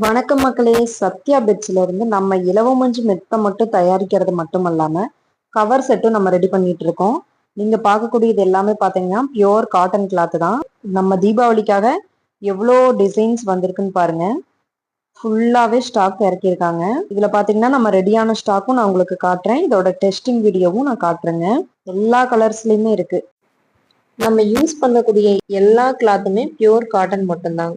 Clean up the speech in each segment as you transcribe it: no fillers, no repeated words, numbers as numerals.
வணக்கம் மக்களே. சத்யா பெட்ஸ்ல இருந்து நம்ம இலவமஞ்சு மெத்தை மட்டும் தயாரிக்கிறது மட்டும் இல்லாம கவர் செட்டும் நம்ம ரெடி பண்ணிட்டு இருக்கோம். நீங்க பார்க்கக்கூடியது எல்லாமே பாத்தீங்கன்னா பியோர் காட்டன் கிளாத் தான். நம்ம தீபாவளிக்காக எவ்வளோ டிசைன்ஸ் வந்திருக்குன்னு பாருங்க. ஃபுல்லாவே ஸ்டாக் இறக்கியிருக்காங்க. இதுல பாத்தீங்கன்னா நம்ம ரெடியான ஸ்டாக்கும் நான் உங்களுக்கு காட்டுறேன். இதோட டெஸ்டிங் வீடியோவும் நான் காட்டுறேங்க. எல்லா கலர்ஸ்லயுமே இருக்கு. நம்ம யூஸ் பண்ணக்கூடிய எல்லா கிளாத்துமே பியோர் காட்டன் மட்டும்தான்.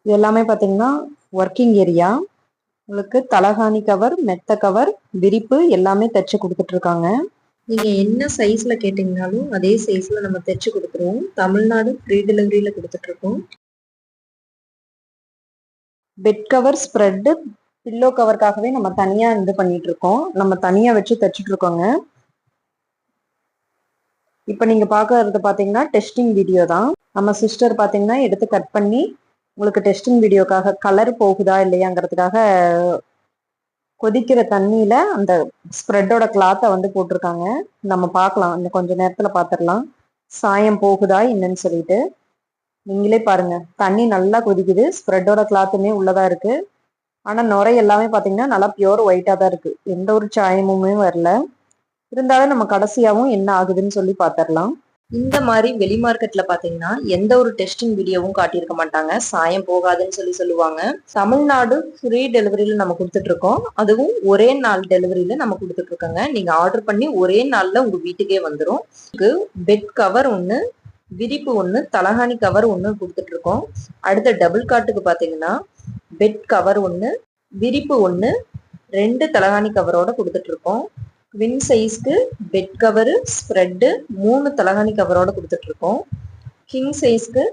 இது எல்லாமே பார்த்தீங்கன்னா ஒர்க்கிங் ஏரியா. உங்களுக்கு தலகாணி கவர், மெத்த கவர், விரிப்பு எல்லாமே தைச்சு கொடுத்துட்டு இருக்காங்க. நீங்க என்ன சைஸ்ல கேட்டீங்கனாலும் அதே சைஸ்ல நம்ம தைச்சு கொடுத்துருவோம். தமிழ்நாடு ஃப்ரீ டெலிவரியில கொடுத்துட்டு இருக்கோம். பெட் கவர், ஸ்ப்ரெட், பில்லோ கவருக்காகவே நம்ம தனியா இது பண்ணிட்டு இருக்கோம். நம்ம தனியா வச்சு தைச்சிட்டு இருக்கோங்க. இப்ப நீங்க பாக்குறது பாத்தீங்கன்னா டெஸ்டிங் வீடியோ தான். நம்ம சிஸ்டர் பாத்தீங்கன்னா எடுத்து கட் பண்ணி உங்களுக்கு டெஸ்டிங் வீடியோக்காக கலர் போகுதா இல்லையாங்கிறதுக்காக கொதிக்கிற தண்ணியில அந்த ஸ்ப்ரெட்டோட கிளாத்தை வந்து போட்டிருக்காங்க. நம்ம பார்க்கலாம், இன்னும் கொஞ்ச நேரத்துல பாத்திரலாம் சாயம் போகுதா என்னன்னு சொல்லிட்டு. நீங்களே பாருங்க, தண்ணி நல்லா கொதிக்குது, ஸ்ப்ரெட்டோட கிளாத்துமே உள்ளதா இருக்கு. ஆனா நுரை எல்லாமே பாத்தீங்கன்னா நல்லா பியோர் ஒயிட்டா தான் இருக்கு, எந்த ஒரு சாயமுமே வரல. இருந்தாலும் நம்ம கடைசியாவும் என்ன ஆகுதுன்னு சொல்லி பாத்திரலாம். இந்த மாதிரி வெளி மார்க்கெட்ல பாத்தீங்கன்னா எந்த ஒரு டெஸ்டிங் வீடியோவும் காட்டியிருக்க மாட்டாங்க, சாயம் போகாதுன்னு சொல்லுவாங்க. தமிழ்நாடு ஃப்ரீ டெலிவரியில நம்ம கொடுத்துட்டு இருக்கோம். அதுவும் ஒரே நாள் டெலிவரியில நம்ம கொடுத்துட்டு இருக்கோங்க. நீங்க ஆர்டர் பண்ணி ஒரே நாள்ல உங்க வீட்டுக்கே வந்துடும். பெட் கவர் ஒண்ணு, விரிப்பு ஒண்ணு, தலகாணி கவர் ஒண்ணு கொடுத்துட்டு இருக்கோம். அடுத்த டபுள் காட்டுக்கு பாத்தீங்கன்னா பெட் கவர் ஒண்ணு, விரிப்பு ஒண்ணு, 2 தலகாணி கவரோட கொடுத்துட்டு இருக்கோம். ட்வின் சைஸ்க்கு பெட் கவரு, ஸ்ப்ரெட்டு, 3 தலகாணி கவரோட கொடுத்துட்டு இருக்கோம். கிங் சைஸ்க்கு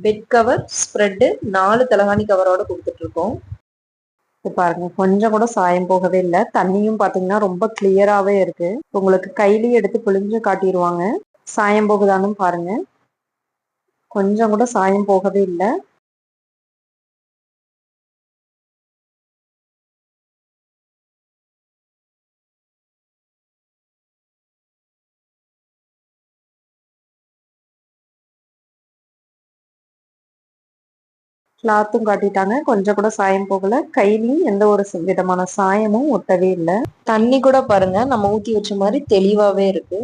பெட் கவர், ஸ்ப்ரெட்டு, 4 தலகாணி கவரோட கொடுத்துட்டு இருக்கோம். பாருங்க, கொஞ்சம் கூட சாயம் போகவே இல்லை. தண்ணியும் பாத்தீங்கன்னா ரொம்ப கிளியராகவே இருக்கு. உங்களுக்கு கையிலேயே எடுத்து புளிஞ்சு காட்டிடுவாங்க. சாயம் போகுதான்னு பாருங்க, கொஞ்சம் கூட சாயம் போகவே இல்லை. கிளாத்தும் காட்டிட்டாங்க, கொஞ்சம் கூட சாயம் போகல. கையிலையும் எந்த ஒரு விதமான சாயமும் ஒட்டவே இல்லை. தண்ணி கூட பாருங்க நம்ம ஊத்தி வச்ச மாதிரி தெளிவாவே இருக்கு.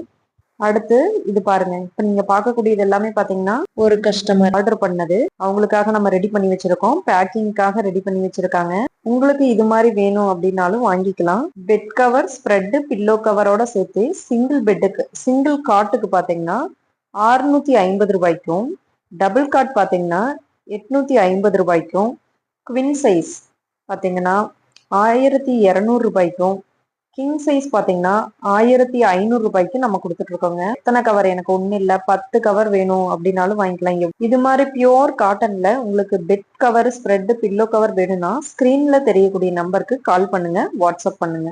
அடுத்து இது பாருங்க, இப்ப நீங்க பார்க்கக்கூடியது எல்லாமே பாத்தீங்கன்னா ஒரு கஸ்டமர் ஆர்டர் பண்ணது, அவங்களுக்காக நம்ம ரெடி பண்ணி வச்சிருக்கோம். பேக்கிங்காக ரெடி பண்ணி வச்சிருக்காங்க. உங்களுக்கு இது மாதிரி வேணும் அப்படின்னாலும் வாங்கிக்கலாம். பெட் கவர், ஸ்ப்ரெட், பில்லோ கவரோட சேர்த்து சிங்கிள் பெட்டுக்கு, சிங்கிள் காட்டுக்கு பாத்தீங்கன்னா 650 ரூபாய்க்கும், டபுள் காட் பாத்தீங்கன்னா 850 ரூபாய்க்கும், குவின் சைஸ் பாத்தீங்கன்னா 1200 ரூபாய்க்கும், கிங் சைஸ் பாத்தீங்கன்னா 1500 ரூபாய்க்கு நம்ம கொடுத்துட்டு இருக்கோங்க. எத்தனை கவர், எனக்கு ஒண்ணு இல்ல 10 கவர் வேணும் அப்படின்னாலும் வாங்கிக்கலாம். இது மாதிரி பியோர் காட்டன்ல உங்களுக்கு bed cover, spread, pillow cover வேணும்னா ஸ்கிரீன்ல தெரியக்கூடிய நம்பருக்கு கால் பண்ணுங்க, வாட்ஸ்அப் பண்ணுங்க.